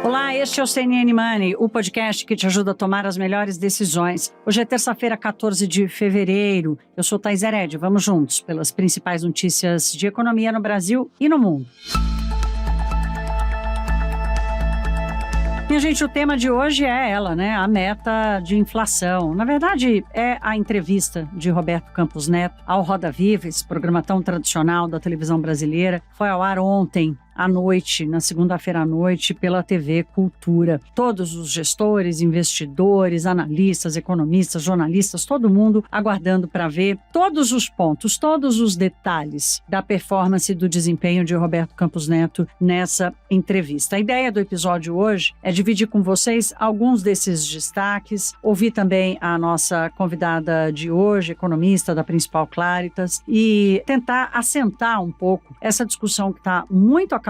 Olá, este é o CNN Money, o podcast que te ajuda a tomar as melhores decisões. Hoje é terça-feira, 14 de fevereiro. Eu sou Thaís Herédia. Vamos juntos pelas principais notícias de economia no Brasil e no mundo. Minha gente, o tema de hoje é ela, né? A meta de inflação. Na verdade, é a entrevista de Roberto Campos Neto ao Roda Viva, esse programa tão tradicional da televisão brasileira. Foi ao ar ontem à noite, na segunda-feira à noite, pela TV Cultura. Todos os gestores, investidores, analistas, economistas, jornalistas, todo mundo aguardando para ver todos os pontos, todos os detalhes da performance e do desempenho de Roberto Campos Neto nessa entrevista. A ideia do episódio hoje é dividir com vocês alguns desses destaques, ouvir também a nossa convidada de hoje, economista da Principal Claritas, e tentar assentar um pouco essa discussão que está muito acalorada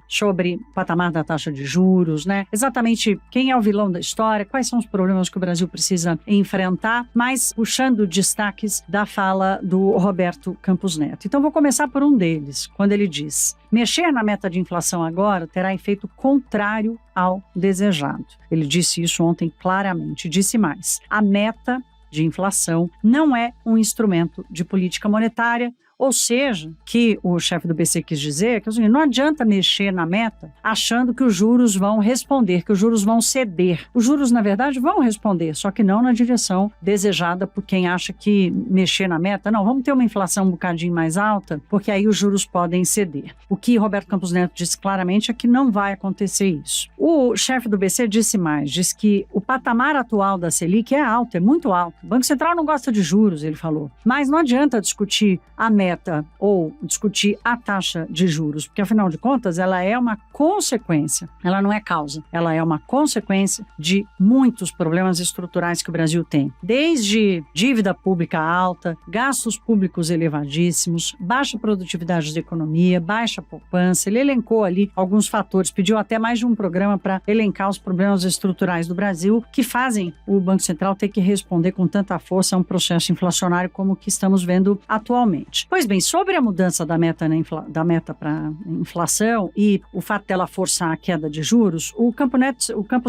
sobre o patamar da taxa de juros, né? Exatamente quem é o vilão da história, quais são os problemas que o Brasil precisa enfrentar, mas puxando destaques da fala do Roberto Campos Neto. Então vou começar por um deles, quando ele diz: mexer na meta de inflação agora terá efeito contrário ao desejado. Ele disse isso ontem claramente, disse mais: a meta de inflação não é um instrumento de política monetária. Ou seja, que o chefe do BC quis dizer que não adianta mexer na meta achando que os juros vão responder, que os juros vão ceder. Os juros, na verdade, vão responder, só que não na direção desejada por quem acha que mexer na meta, não, vamos ter uma inflação um bocadinho mais alta, porque aí os juros podem ceder. O que Roberto Campos Neto disse claramente é que não vai acontecer isso. O chefe do BC disse mais, disse que o patamar atual da Selic é alto, é muito alto. O Banco Central não gosta de juros, ele falou, mas não adianta discutir a meta ou discutir a taxa de juros, porque afinal de contas ela é uma consequência, ela não é causa, ela é uma consequência de muitos problemas estruturais que o Brasil tem, desde dívida pública alta, gastos públicos elevadíssimos, baixa produtividade da economia, baixa poupança. Ele elencou ali alguns fatores, pediu até mais de um programa para elencar os problemas estruturais do Brasil que fazem o Banco Central ter que responder com tanta força a um processo inflacionário como o que estamos vendo atualmente. Pois bem, sobre a mudança da meta para inflação e o fato dela forçar a queda de juros, o Campos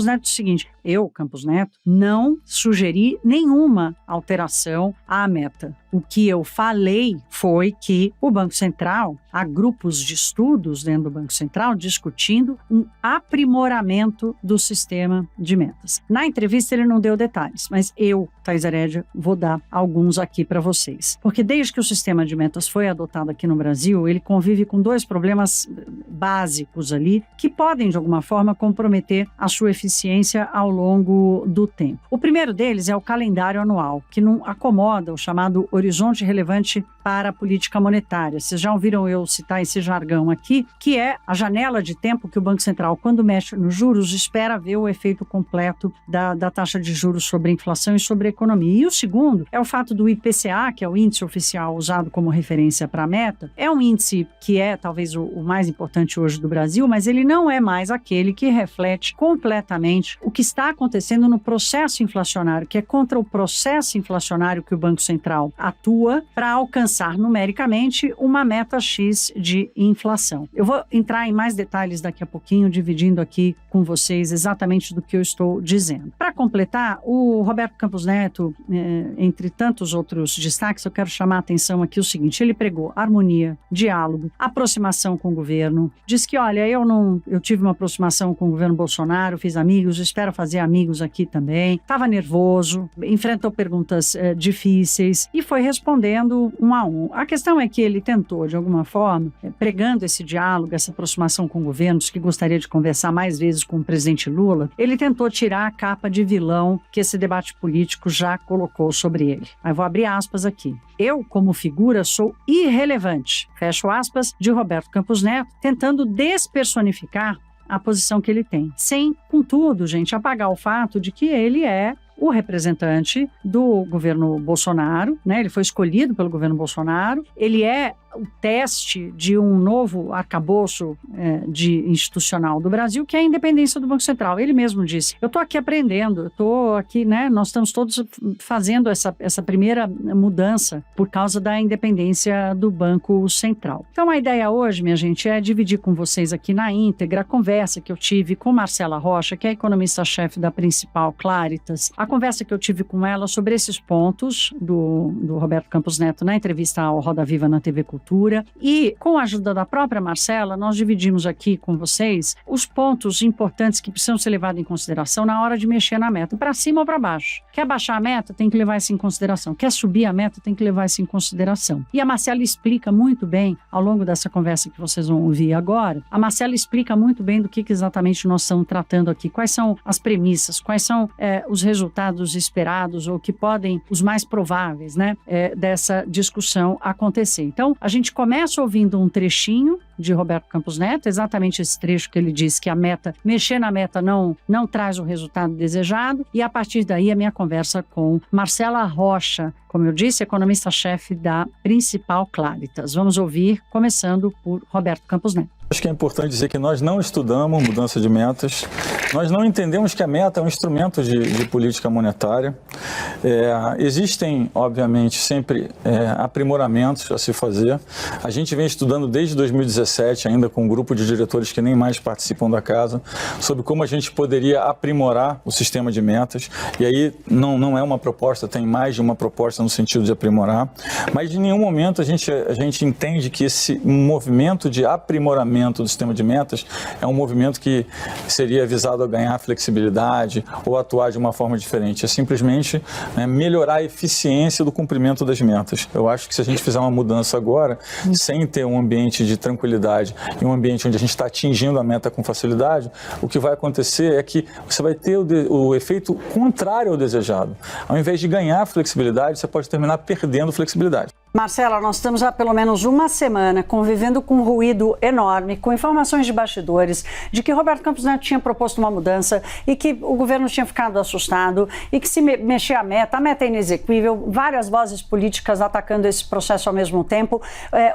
Neto disse o seguinte: eu, Campos Neto, não sugeri nenhuma alteração à meta. O que eu falei foi que o Banco Central, há grupos de estudos dentro do Banco Central discutindo um aprimoramento do sistema de metas. Na entrevista ele não deu detalhes, mas eu, Thaís Herédia, vou dar alguns aqui para vocês. Porque desde que o sistema de metas foi adotado aqui no Brasil, ele convive com dois problemas básicos ali que podem, de alguma forma, comprometer a sua eficiência ao longo do tempo. O primeiro deles é o calendário anual, que não acomoda o chamado horizonte relevante para a política monetária. Vocês já ouviram eu citar esse jargão aqui, que é a janela de tempo que o Banco Central, quando mexe nos juros, espera ver o efeito completo da taxa de juros sobre a inflação e sobre a economia. E o segundo é o fato do IPCA, que é o índice oficial usado como referência para a meta. É um índice que é talvez o mais importante hoje do Brasil, mas ele não é mais aquele que reflete completamente o que está acontecendo no processo inflacionário, que é contra o processo inflacionário que o Banco Central atua para alcançar numericamente uma meta X de inflação. Eu vou entrar em mais detalhes daqui a pouquinho, dividindo aqui com vocês exatamente do que eu estou dizendo. Para completar, o Roberto Campos Neto, entre tantos outros destaques, eu quero chamar a atenção aqui o seguinte: ele pregou harmonia, diálogo, aproximação com o governo, diz que, olha, eu tive uma aproximação com o governo Bolsonaro, fiz amigos, espero fazer amigos aqui também, estava nervoso, enfrentou perguntas difíceis e foi respondendo um a um. A questão é que ele tentou, de alguma forma, pregando esse diálogo, essa aproximação com governos, que gostaria de conversar mais vezes com o presidente Lula, ele tentou tirar a capa de vilão que esse debate político já colocou sobre ele. Aí vou abrir aspas aqui. Eu, como figura, sou irrelevante. Fecho aspas, de Roberto Campos Neto, tentando despersonificar a posição que ele tem. Sem, contudo, gente, apagar o fato de que ele é o representante do governo Bolsonaro, né? Ele foi escolhido pelo governo Bolsonaro, ele é o teste de um novo arcabouço institucional do Brasil, que é a independência do Banco Central. Ele mesmo disse, eu estou aqui aprendendo, eu estou aqui, né, nós estamos todos fazendo essa primeira mudança por causa da independência do Banco Central. Então, a ideia hoje, minha gente, é dividir com vocês aqui na íntegra a conversa que eu tive com Marcela Rocha, que é economista-chefe da Principal Claritas, a conversa que eu tive com ela sobre esses pontos do Roberto Campos Neto na entrevista ao Roda Viva na TV Cultura, e com a ajuda da própria Marcela, nós dividimos aqui com vocês os pontos importantes que precisam ser levados em consideração na hora de mexer na meta, para cima ou para baixo. Quer baixar a meta, tem que levar isso em consideração. Quer subir a meta, tem que levar isso em consideração. E a Marcela explica muito bem, ao longo dessa conversa que vocês vão ouvir agora, a Marcela explica muito bem do que exatamente nós estamos tratando aqui, quais são as premissas, quais são os resultados esperados ou que podem, os mais prováveis, né, dessa discussão acontecer. Então, a gente começa ouvindo um trechinho de Roberto Campos Neto, exatamente esse trecho que ele diz que a meta, mexer na meta não traz o resultado desejado, e a partir daí a minha conversa com Marcela Rocha, como eu disse, economista-chefe da Principal Claritas. Vamos ouvir, começando por Roberto Campos Neto. Acho que é importante dizer que nós não estudamos mudança de metas, nós não entendemos que a meta é um instrumento de política monetária. Existem, obviamente, sempre aprimoramentos a se fazer. A gente vem estudando desde 2017, ainda com um grupo de diretores que nem mais participam da casa, sobre como a gente poderia aprimorar o sistema de metas. E aí não é uma proposta, tem mais de uma proposta no sentido de aprimorar, mas de nenhum momento a gente entende que esse movimento de aprimoramento do sistema de metas é um movimento que seria visado a ganhar flexibilidade ou atuar de uma forma diferente. É simplesmente melhorar a eficiência do cumprimento das metas. Eu acho que se a gente fizer uma mudança agora, sem ter um ambiente de tranquilidade e um ambiente onde a gente está atingindo a meta com facilidade, o que vai acontecer é que você vai ter o efeito contrário ao desejado. Ao invés de ganhar flexibilidade, você pode terminar perdendo flexibilidade. Marcela, nós estamos há pelo menos uma semana convivendo com um ruído enorme, com informações de bastidores, de que Roberto Campos Neto tinha proposto uma mudança e que o governo tinha ficado assustado e que se mexer a meta é inexequível, várias vozes políticas atacando esse processo ao mesmo tempo.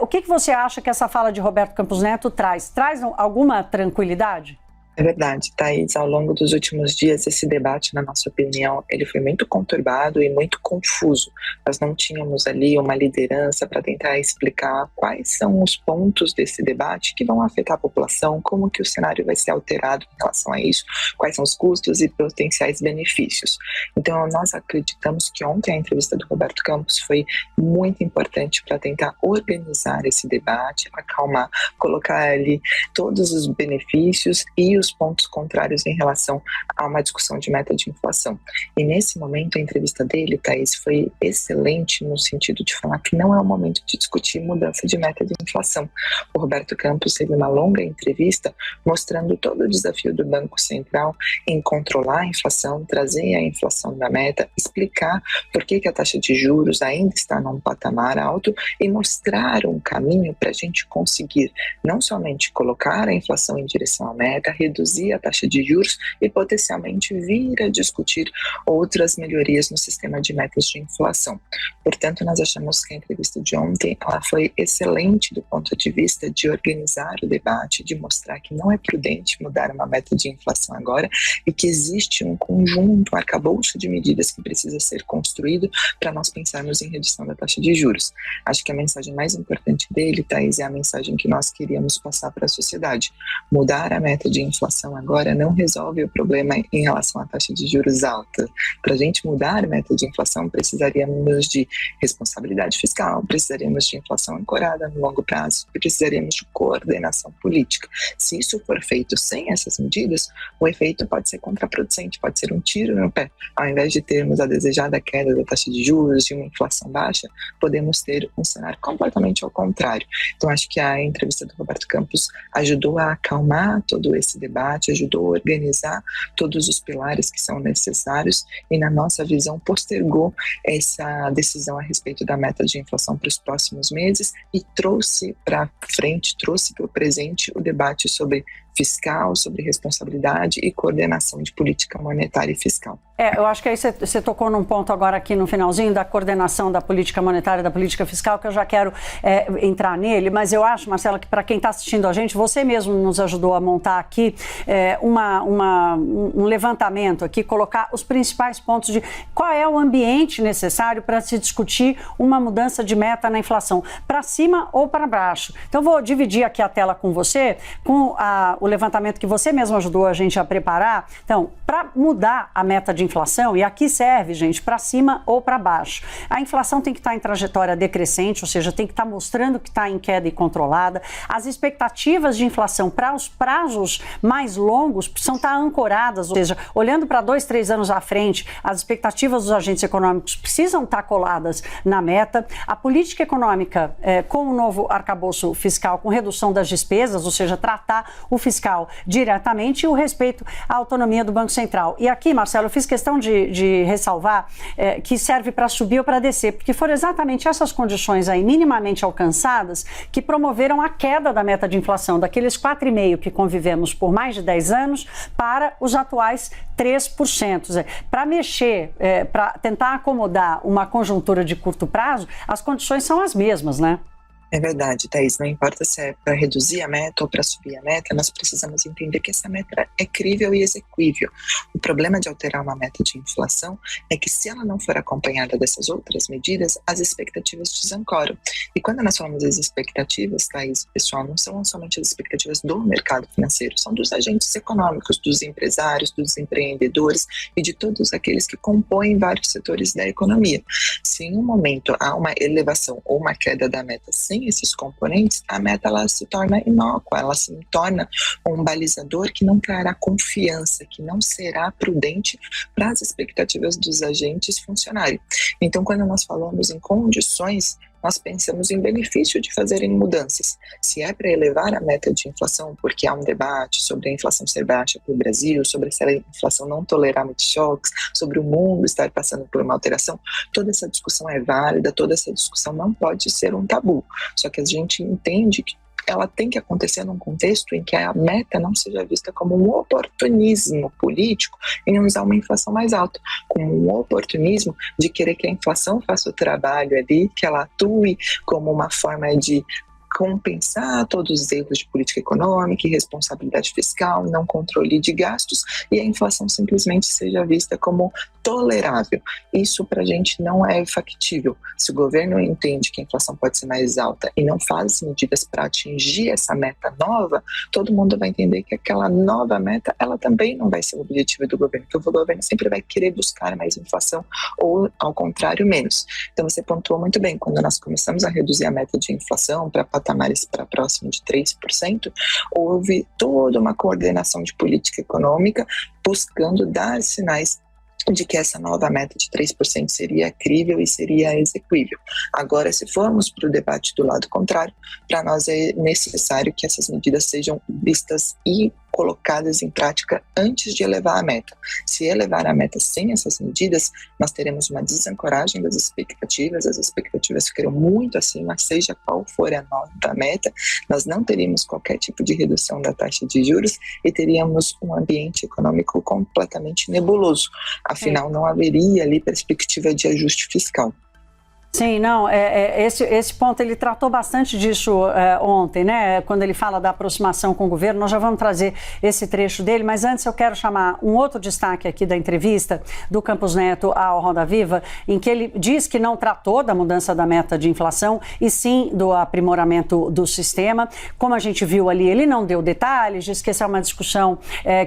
O que você acha que essa fala de Roberto Campos Neto traz? Traz alguma tranquilidade? É verdade, Thaís, ao longo dos últimos dias esse debate, na nossa opinião, ele foi muito conturbado e muito confuso. Nós não tínhamos ali uma liderança para tentar explicar quais são os pontos desse debate que vão afetar a população, como que o cenário vai ser alterado em relação a isso, quais são os custos e potenciais benefícios. Então nós acreditamos que ontem a entrevista do Roberto Campos foi muito importante para tentar organizar esse debate, acalmar, colocar ali todos os benefícios e os pontos contrários em relação a uma discussão de meta de inflação. E nesse momento a entrevista dele, Thaís, foi excelente no sentido de falar que não é o momento de discutir mudança de meta de inflação. O Roberto Campos teve uma longa entrevista mostrando todo o desafio do Banco Central em controlar a inflação, trazer a inflação da meta, explicar por que a taxa de juros ainda está num patamar alto e mostrar um caminho para a gente conseguir não somente colocar a inflação em direção à meta, reduzir a taxa de juros e potencialmente vir a discutir outras melhorias no sistema de metas de inflação. Portanto, nós achamos que a entrevista de ontem ela foi excelente do ponto de vista de organizar o debate, de mostrar que não é prudente mudar uma meta de inflação agora e que existe um conjunto, um arcabouço de medidas que precisa ser construído para nós pensarmos em redução da taxa de juros. Acho que a mensagem mais importante dele, Thaís, é a mensagem que nós queríamos passar para a sociedade. Mudar a meta de inflação agora não resolve o problema em relação à taxa de juros alta. Para a gente mudar a meta de inflação, precisaríamos de responsabilidade fiscal, precisaríamos de inflação ancorada no longo prazo e precisaríamos de coordenação política. Se isso for feito sem essas medidas, o efeito pode ser contraproducente, pode ser um tiro no pé. Ao invés de termos a desejada queda da taxa de juros, de uma inflação baixa, podemos ter um cenário completamente ao contrário. Então, acho que a entrevista do Roberto Campos ajudou a acalmar todo esse debate, ajudou a organizar todos os pilares que são necessários e, na nossa visão, postergou essa decisão a respeito da meta de inflação para os próximos meses e trouxe para frente, trouxe para o presente o debate sobre fiscal, sobre responsabilidade e coordenação de política monetária e fiscal. Eu acho que aí você tocou num ponto agora aqui no finalzinho da coordenação da política monetária e da política fiscal, que eu já quero entrar nele, mas eu acho, Marcela, que para quem está assistindo a gente, você mesmo nos ajudou a montar aqui um levantamento aqui, colocar os principais pontos de qual é o ambiente necessário para se discutir uma mudança de meta na inflação, para cima ou para baixo. Então, vou dividir aqui a tela com você, com o levantamento que você mesmo ajudou a gente a preparar. Então, para mudar a meta de inflação, e aqui serve, gente, para cima ou para baixo. A inflação tem que estar em trajetória decrescente, ou seja, tem que estar mostrando que está em queda e controlada. As expectativas de inflação para os prazos mais longos precisam estar ancoradas, ou seja, olhando para 2, 3 anos à frente, as expectativas dos agentes econômicos precisam estar coladas na meta. A política econômica, com o novo arcabouço fiscal, com redução das despesas, ou seja, tratar o fiscal diretamente, e o respeito à autonomia do Banco Central. E aqui, Marcelo, eu fiz questão de ressalvar que serve para subir ou para descer, porque foram exatamente essas condições aí minimamente alcançadas que promoveram a queda da meta de inflação, daqueles 4,5% que convivemos por mais de 10 anos para os atuais 3%. Para mexer, para tentar acomodar uma conjuntura de curto prazo, as condições são as mesmas, né? É verdade, Thaís, não importa se é para reduzir a meta ou para subir a meta, nós precisamos entender que essa meta é crível e execuível. O problema de alterar uma meta de inflação é que, se ela não for acompanhada dessas outras medidas, as expectativas desancoram. E quando nós falamos das expectativas, Thaís, pessoal, não são somente as expectativas do mercado financeiro, são dos agentes econômicos, dos empresários, dos empreendedores e de todos aqueles que compõem vários setores da economia. Se em um momento há uma elevação ou uma queda da meta sem esses componentes, a meta ela se torna inócua, ela se torna um balizador que não trará confiança, que não será prudente para as expectativas dos agentes funcionarem. Então, quando nós falamos em condições, nós pensamos em benefício de fazerem mudanças. Se é para elevar a meta de inflação, porque há um debate sobre a inflação ser baixa para o Brasil, sobre se a inflação não tolerar muitos choques, sobre o mundo estar passando por uma alteração, toda essa discussão é válida, toda essa discussão não pode ser um tabu. Só que a gente entende que ela tem que acontecer num contexto em que a meta não seja vista como um oportunismo político em usar uma inflação mais alta, como um oportunismo de querer que a inflação faça o trabalho ali, que ela atue como uma forma de compensar todos os erros de política econômica e responsabilidade fiscal, não controle de gastos, e a inflação simplesmente seja vista como tolerável. Isso para a gente não é factível. Se o governo entende que a inflação pode ser mais alta e não faz medidas para atingir essa meta nova, todo mundo vai entender que aquela nova meta, ela também não vai ser o objetivo do governo, porque o governo sempre vai querer buscar mais inflação ou, ao contrário, menos. Então você pontuou muito bem, quando nós começamos a reduzir a meta de inflação para patamares para próximo de 3%, houve toda uma coordenação de política econômica buscando dar sinais de que essa nova meta de 3% seria crível e seria execuível. Agora, se formos para o debate do lado contrário, para nós é necessário que essas medidas sejam vistas e colocadas em prática antes de elevar a meta. Se elevar a meta sem essas medidas, nós teremos uma desancoragem das expectativas, as expectativas ficarão muito acima, seja qual for a nova meta, nós não teríamos qualquer tipo de redução da taxa de juros e teríamos um ambiente econômico completamente nebuloso. Afinal, não haveria ali perspectiva de ajuste fiscal. Sim, não, esse ponto ele tratou bastante disso ontem, né? Quando ele fala da aproximação com o governo, nós já vamos trazer esse trecho dele, mas antes eu quero chamar um outro destaque aqui da entrevista do Campos Neto ao Roda Viva, em que ele diz que não tratou da mudança da meta de inflação e sim do aprimoramento do sistema. Como a gente viu ali, ele não deu detalhes, diz que essa é uma discussão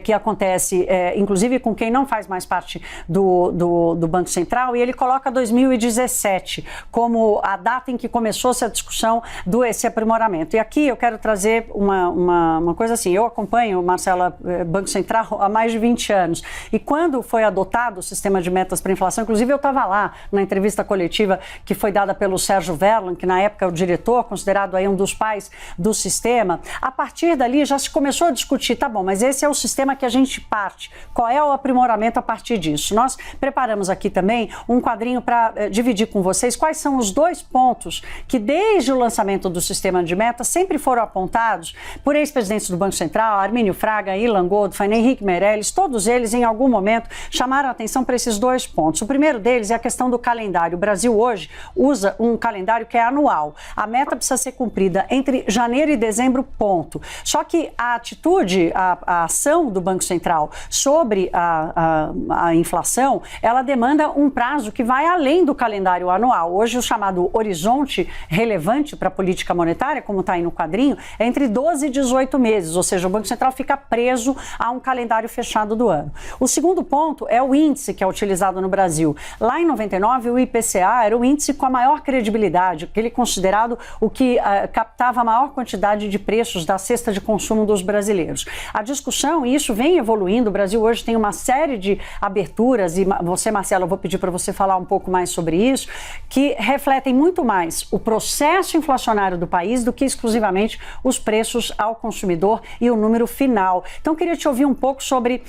que acontece, inclusive com quem não faz mais parte do Banco Central, e ele coloca 2017 como a data em que começou essa discussão esse aprimoramento. E aqui eu quero trazer uma coisa assim, eu acompanho, Marcela, Banco Central há mais de 20 anos, e quando foi adotado o sistema de metas para inflação, inclusive eu estava lá na entrevista coletiva que foi dada pelo Sérgio Verlan, que na época é o diretor, considerado aí um dos pais do sistema, a partir dali já se começou a discutir, tá bom, mas esse é o sistema que a gente parte, qual é o aprimoramento a partir disso? Nós preparamos aqui também um quadrinho para dividir com vocês quais são os 2 pontos que, desde o lançamento do sistema de metas, sempre foram apontados por ex-presidentes do Banco Central, Armínio Fraga, Ilan Goldfein, Henrique Meirelles. Todos eles, em algum momento, chamaram a atenção para esses 2 pontos. O primeiro deles é a questão do calendário. O Brasil hoje usa um calendário que é anual. A meta precisa ser cumprida entre janeiro e dezembro, ponto. Só que a atitude, a ação do Banco Central sobre a inflação, ela demanda um prazo que vai além do calendário anual. Hoje, o chamado horizonte relevante para a política monetária, como está aí no quadrinho, é entre 12 e 18 meses, ou seja, o Banco Central fica preso a um calendário fechado do ano. O segundo ponto é o índice que é utilizado no Brasil. Lá em 99, o IPCA era o índice com a maior credibilidade, aquele considerado o que captava a maior quantidade de preços da cesta de consumo dos brasileiros. A discussão, e isso vem evoluindo, o Brasil hoje tem uma série de aberturas, e você, Marcelo, eu vou pedir para você falar um pouco mais sobre isso, que refletem muito mais o processo inflacionário do país do que exclusivamente os preços ao consumidor e o número final. Então, queria te ouvir um pouco sobre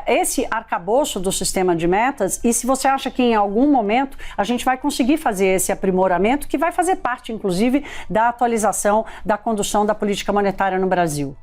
esse arcabouço do sistema de metas e se você acha que em algum momento a gente vai conseguir fazer esse aprimoramento que vai fazer parte, inclusive, da atualização da condução da política monetária no Brasil.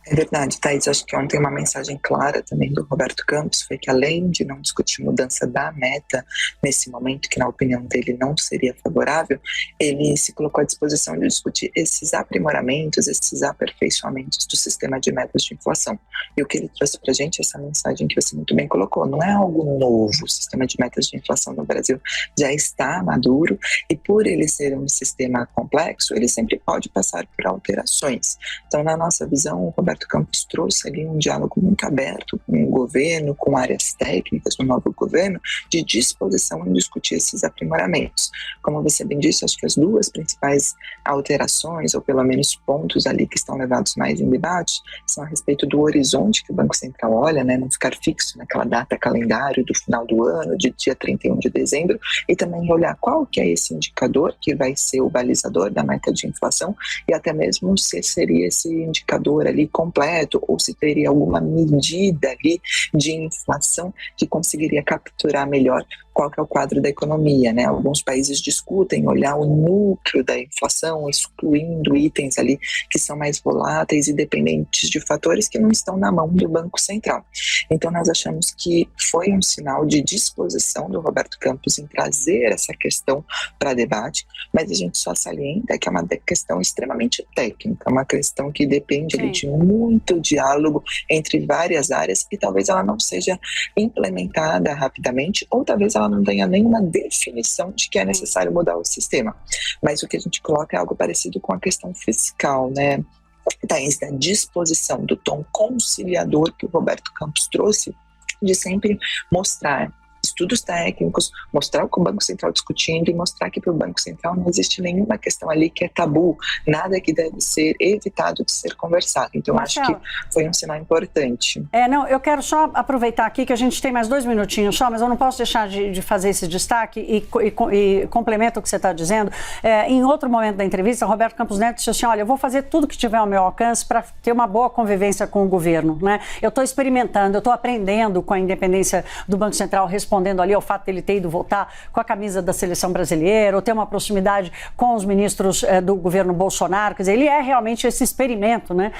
É verdade, Thaís. Acho que ontem uma mensagem clara também do Roberto Campos foi que, além de não discutir mudança da meta nesse momento, que na opinião dele não seria favorável, ele se colocou à disposição de discutir esses aprimoramentos, esses aperfeiçoamentos do sistema de metas de inflação. E o que ele trouxe para a gente, essa mensagem que você muito bem colocou, não é algo novo. O sistema de metas de inflação no Brasil já está maduro e, por ele ser um sistema complexo, ele sempre pode passar por alterações. Então, na nossa visão, o Roberto Campos trouxe ali um diálogo muito aberto com o governo, com áreas técnicas do novo governo, de disposição em discutir esses aprimoramentos. Como você bem disse, acho que as 2 principais alterações, ou pelo menos pontos ali que estão levados mais em debate, são a respeito do horizonte que o Banco Central olha, né, não ficar fixo naquela data calendário do final do ano, de dia 31 de dezembro, e também olhar qual que é esse indicador que vai ser o balizador da meta de inflação e até mesmo se seria esse indicador ali completo ou se teria alguma medida ali de inflação que conseguiria capturar melhor qual que é o quadro da economia, né? Alguns países discutem olhar o núcleo da inflação, excluindo itens ali que são mais voláteis e dependentes de fatores que não estão na mão do Banco Central. Então, nós achamos que foi um sinal de disposição do Roberto Campos em trazer essa questão para debate, mas a gente só salienta que é uma questão extremamente técnica, uma questão que depende ali, de muito diálogo entre várias áreas e talvez ela não seja implementada rapidamente ou talvez ela não tenha nenhuma definição de que é necessário mudar o sistema. Mas o que a gente coloca é algo parecido com a questão fiscal, né? Thaís, da disposição, do tom conciliador que o Roberto Campos trouxe, de sempre mostrar estudos técnicos, mostrar o que o Banco Central discutindo e mostrar que para o Banco Central não existe nenhuma questão ali que é tabu, nada que deve ser evitado de ser conversado. Então, Marcelo, acho que foi um sinal importante. Eu quero só aproveitar aqui que a gente tem mais 2 minutinhos só, mas eu não posso deixar de fazer esse destaque e complemento o que você está dizendo. Em outro momento da entrevista, Roberto Campos Neto disse assim, olha, eu vou fazer tudo que tiver ao meu alcance para ter uma boa convivência com o governo, né? Eu estou experimentando, eu estou aprendendo com a independência do Banco Central, respondendo ali ao fato de ele ter ido votar com a camisa da seleção brasileira, ou ter uma proximidade com os ministros do governo Bolsonaro. Quer dizer, ele é realmente esse experimento, né,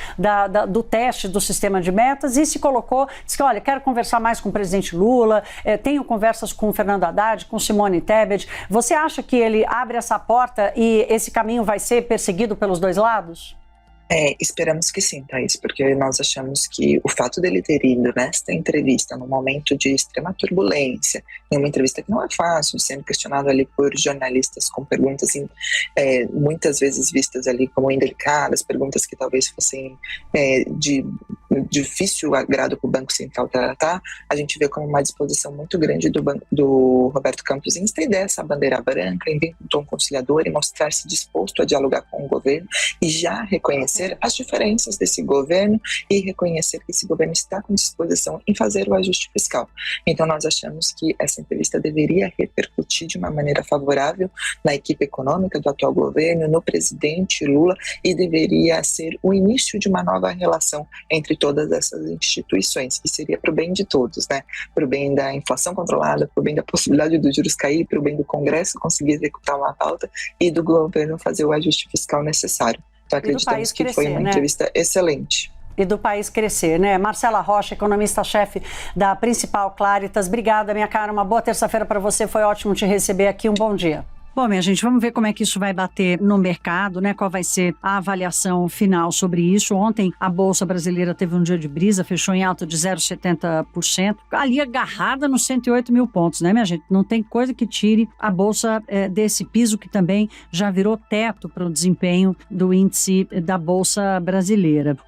do teste do sistema de metas e se colocou, disse que, olha, quero conversar mais com o presidente Lula, tenho conversas com o Fernando Haddad, com Simone Tebet. Você acha que ele abre essa porta e esse caminho vai ser perseguido pelos 2 lados? Esperamos que sim, Thaís, porque nós achamos que o fato dele ter ido nesta entrevista num momento de extrema turbulência, em uma entrevista que não é fácil, sendo questionado ali por jornalistas com perguntas muitas vezes vistas ali como indelicadas, perguntas que talvez fossem de difícil agrado para o Banco Central tratar, a gente vê como uma disposição muito grande do Roberto Campos em estender essa bandeira branca, em vir com um tom conciliador e mostrar-se disposto a dialogar com o governo e já reconhecer as diferenças desse governo e reconhecer que esse governo está com disposição em fazer o ajuste fiscal. Então, nós achamos que essa entrevista deveria repercutir de uma maneira favorável na equipe econômica do atual governo, no presidente Lula, e deveria ser o início de uma nova relação entre todas essas instituições, e seria para o bem de todos, né? Para o bem da inflação controlada, para o bem da possibilidade dos juros cair, para o bem do Congresso conseguir executar uma pauta e do governo fazer o ajuste fiscal necessário. Então acreditamos que foi uma entrevista excelente. E do país crescer, né? Marcela Rocha, economista-chefe da Principal Claritas. Obrigada, minha cara. Uma boa terça-feira para você. Foi ótimo te receber aqui. Um bom dia. Bom, minha gente, vamos ver como é que isso vai bater no mercado, né? Qual vai ser a avaliação final sobre isso. Ontem, a Bolsa Brasileira teve um dia de brisa, fechou em alta de 0,70%, ali agarrada nos 108 mil pontos, né, minha gente? Não tem coisa que tire a Bolsa desse piso, que também já virou teto para o desempenho do índice da Bolsa Brasileira.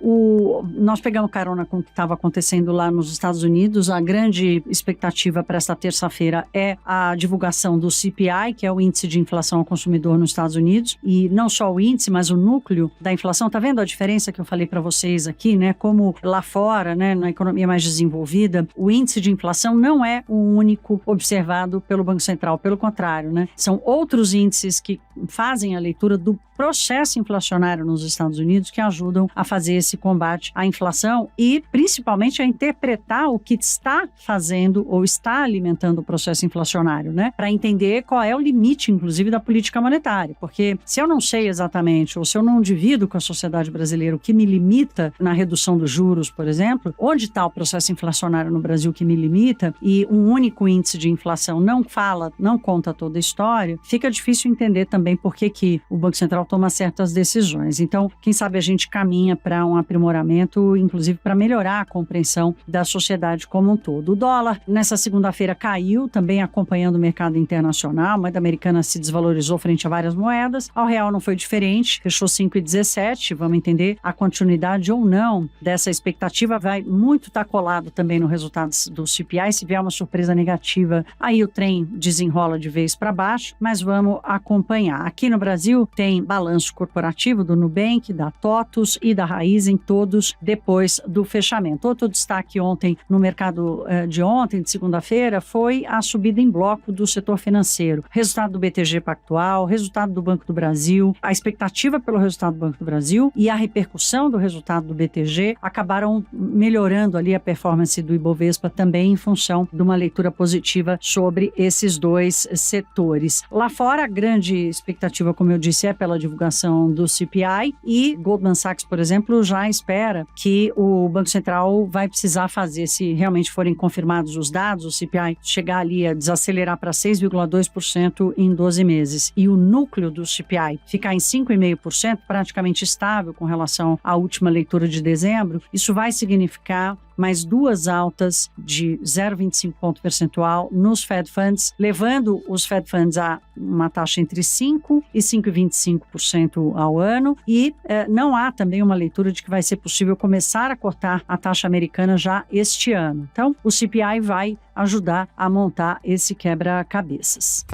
Nós pegamos carona com o que estava acontecendo lá nos Estados Unidos. A grande expectativa para esta terça-feira é a divulgação do CPI, que é o índice de inflação ao consumidor nos Estados Unidos, e não só o índice, mas o núcleo da inflação. Tá vendo a diferença que eu falei para vocês aqui, né? Como lá fora, né, na economia mais desenvolvida, o índice de inflação não é o único observado pelo Banco Central, pelo contrário, né? São outros índices que fazem a leitura do processo inflacionário nos Estados Unidos que ajudam a fazer esse combate à inflação e, principalmente, a interpretar o que está fazendo ou está alimentando o processo inflacionário, né? Para entender qual é o limite, inclusive, da política monetária. Porque se eu não sei exatamente, ou se eu não divido com a sociedade brasileira o que me limita na redução dos juros, por exemplo, onde está o processo inflacionário no Brasil que me limita, e um único índice de inflação não conta toda a história, fica difícil entender também por que o Banco Central toma certas decisões. Então, quem sabe a gente caminha para um aprimoramento, inclusive para melhorar a compreensão da sociedade como um todo. O dólar, nessa segunda-feira, caiu, também acompanhando o mercado internacional. A moeda americana se desvalorizou frente a várias moedas. Ao real não foi diferente, fechou 5,17. Vamos entender a continuidade ou não dessa expectativa. Vai muito estar colado também no resultado do CPI. Se vier uma surpresa negativa, aí o trem desenrola de vez para baixo, mas vamos acompanhar. Aqui no Brasil tem balanço corporativo do Nubank, da TOTUS e da Raizen, todos depois do fechamento. Outro destaque ontem no mercado de ontem, de segunda-feira, foi a subida em bloco do setor financeiro. Resultado do BTG Pactual, resultado do Banco do Brasil, a expectativa pelo resultado do Banco do Brasil e a repercussão do resultado do BTG acabaram melhorando ali a performance do Ibovespa também em função de uma leitura positiva sobre esses dois setores. Lá fora, a grande expectativa, como eu disse, é pela divulgação do CPI, e Goldman Sachs, por exemplo, já espera que o Banco Central vai precisar fazer, se realmente forem confirmados os dados, o CPI chegar ali a desacelerar para 6,2% em 12 meses e o núcleo do CPI ficar em 5,5%, praticamente estável com relação à última leitura de dezembro. Isso vai significar mais duas altas de 0,25 ponto percentual nos Fed Funds, levando os Fed Funds a uma taxa entre 5% e 5,25% ao ano, e não há também uma leitura de que vai ser possível começar a cortar a taxa americana já este ano. Então, o CPI vai ajudar a montar esse quebra-cabeças.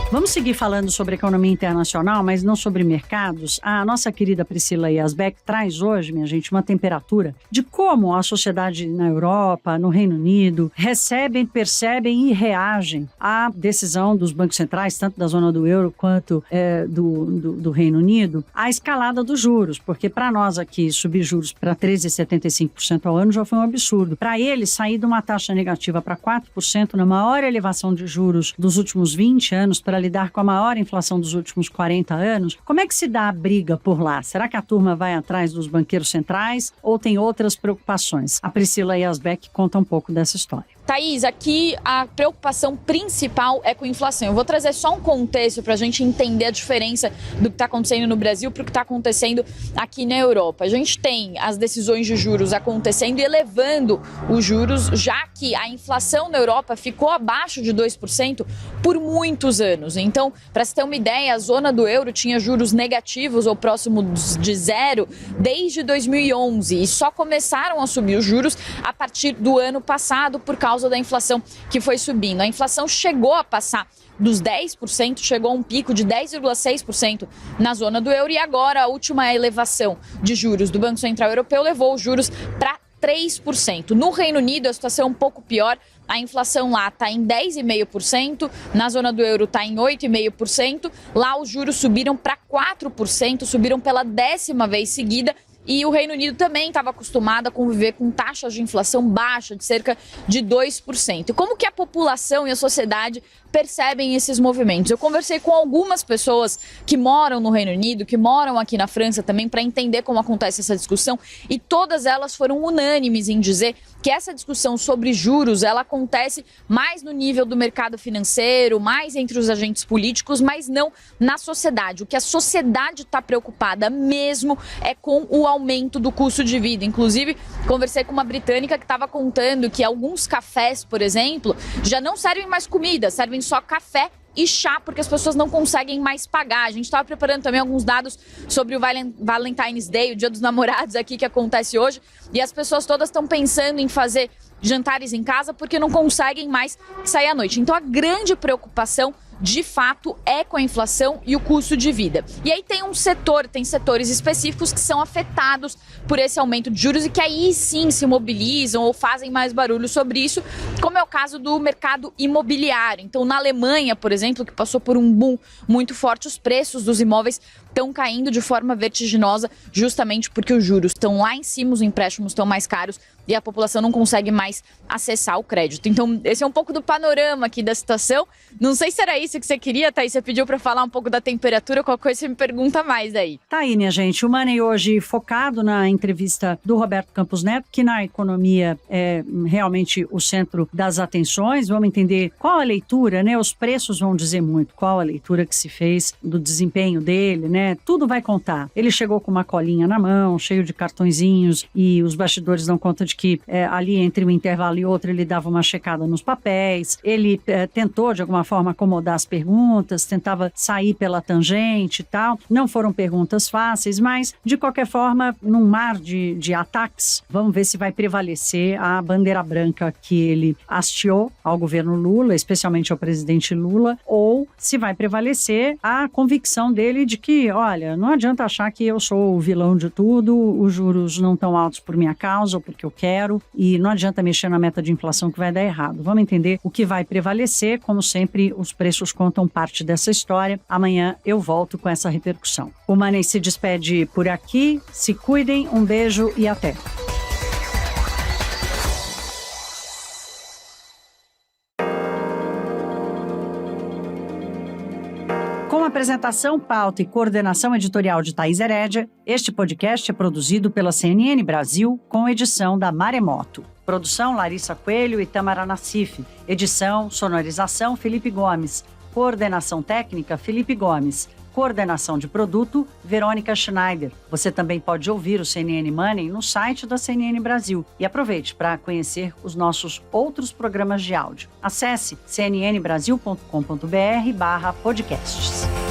Vamos seguir falando sobre economia internacional, mas não sobre mercados. A nossa querida Priscila Yazbek traz hoje, minha gente, uma temperatura de como a sociedade na Europa, no Reino Unido, recebem, percebem e reagem à decisão dos bancos centrais, tanto da zona do euro quanto do Reino Unido, à escalada dos juros. Porque para nós aqui, subir juros para 13,75% ao ano já foi um absurdo. Para eles, sair de uma taxa negativa para 4% na maior elevação de juros dos últimos 20 anos, para lidar com a maior inflação dos últimos 40 anos, como é que se dá a briga por lá? Será que a turma vai atrás dos banqueiros centrais ou tem outras preocupações? A Priscila Yazbek conta um pouco dessa história. Thaís, aqui a preocupação principal é com a inflação. Eu vou trazer só um contexto para a gente entender a diferença do que está acontecendo no Brasil para o que está acontecendo aqui na Europa. A gente tem as decisões de juros acontecendo e elevando os juros, já que a inflação na Europa ficou abaixo de 2% por muitos anos. Então, para se ter uma ideia, a zona do euro tinha juros negativos ou próximos de zero desde 2011 e só começaram a subir os juros a partir do ano passado por causa da inflação que foi subindo. A inflação chegou a passar dos 10%, chegou a um pico de 10,6% na zona do euro, e agora a última elevação de juros do Banco Central Europeu levou os juros para 3%. No Reino Unido, a situação é um pouco pior. A inflação lá está em 10,5%, na zona do euro está em 8,5%. Lá os juros subiram para 4%, subiram pela 10ª vez seguida. E o Reino Unido também estava acostumado a conviver com taxas de inflação baixa, de cerca de 2%. E como que a população e a sociedade percebem esses movimentos? Eu conversei com algumas pessoas que moram no Reino Unido, que moram aqui na França também, para entender como acontece essa discussão, e todas elas foram unânimes em dizer que essa discussão sobre juros, ela acontece mais no nível do mercado financeiro, mais entre os agentes políticos, mas não na sociedade. O que a sociedade está preocupada mesmo é com o aumento do custo de vida. Inclusive, conversei com uma britânica que estava contando que alguns cafés, por exemplo, já não servem mais comida, servem só café e chá, porque as pessoas não conseguem mais pagar. A gente estava preparando também alguns dados sobre o Valentine's Day, o Dia dos Namorados aqui que acontece hoje, e as pessoas todas estão pensando em fazer jantares em casa porque não conseguem mais sair à noite. Então a grande preocupação, de fato, é com a inflação e o custo de vida. E aí tem setores específicos que são afetados por esse aumento de juros e que aí sim se mobilizam ou fazem mais barulho sobre isso, como é o caso do mercado imobiliário. Então, na Alemanha, por exemplo, que passou por um boom muito forte, os preços dos imóveis estão caindo de forma vertiginosa, justamente porque os juros estão lá em cima, os empréstimos estão mais caros e a população não consegue mais acessar o crédito. Então, esse é um pouco do panorama aqui da situação. Não sei se era isso que você queria, Thaís. Você pediu para falar um pouco da temperatura, qualquer coisa você me pergunta mais aí. Tá aí, minha gente. O Money hoje focado na entrevista do Roberto Campos Neto, que na economia é realmente o centro das atenções. Vamos entender qual a leitura, né? Os preços vão dizer muito. Qual a leitura que se fez do desempenho dele, né? Tudo vai contar. Ele chegou com uma colinha na mão, cheio de cartõezinhos, e os bastidores dão conta de que ali entre um intervalo e outro ele dava uma checada nos papéis. Ele tentou de alguma forma acomodar as perguntas, tentava sair pela tangente e tal. Não foram perguntas fáceis, mas de qualquer forma, num mar de ataques, vamos ver se vai prevalecer a bandeira branca que ele hasteou ao governo Lula, especialmente ao presidente Lula, ou se vai prevalecer a convicção dele de que, olha, não adianta achar que eu sou o vilão de tudo, os juros não estão altos por minha causa ou porque eu quero, e não adianta mexer na meta de inflação que vai dar errado. Vamos entender o que vai prevalecer. Como sempre, os preços contam parte dessa história. Amanhã eu volto com essa repercussão. O Money se despede por aqui. Se cuidem, um beijo e até. Com apresentação, pauta e coordenação editorial de Thaís Herédia, este podcast é produzido pela CNN Brasil com edição da Maremoto. Produção Larissa Coelho e Tamara Nassif. Edição, sonorização Felipe Gomes. Coordenação técnica Felipe Gomes. Coordenação de produto Verônica Schneider. Você também pode ouvir o CNN Money no site da CNN Brasil. E aproveite para conhecer os nossos outros programas de áudio. Acesse cnnbrasil.com.br/podcasts.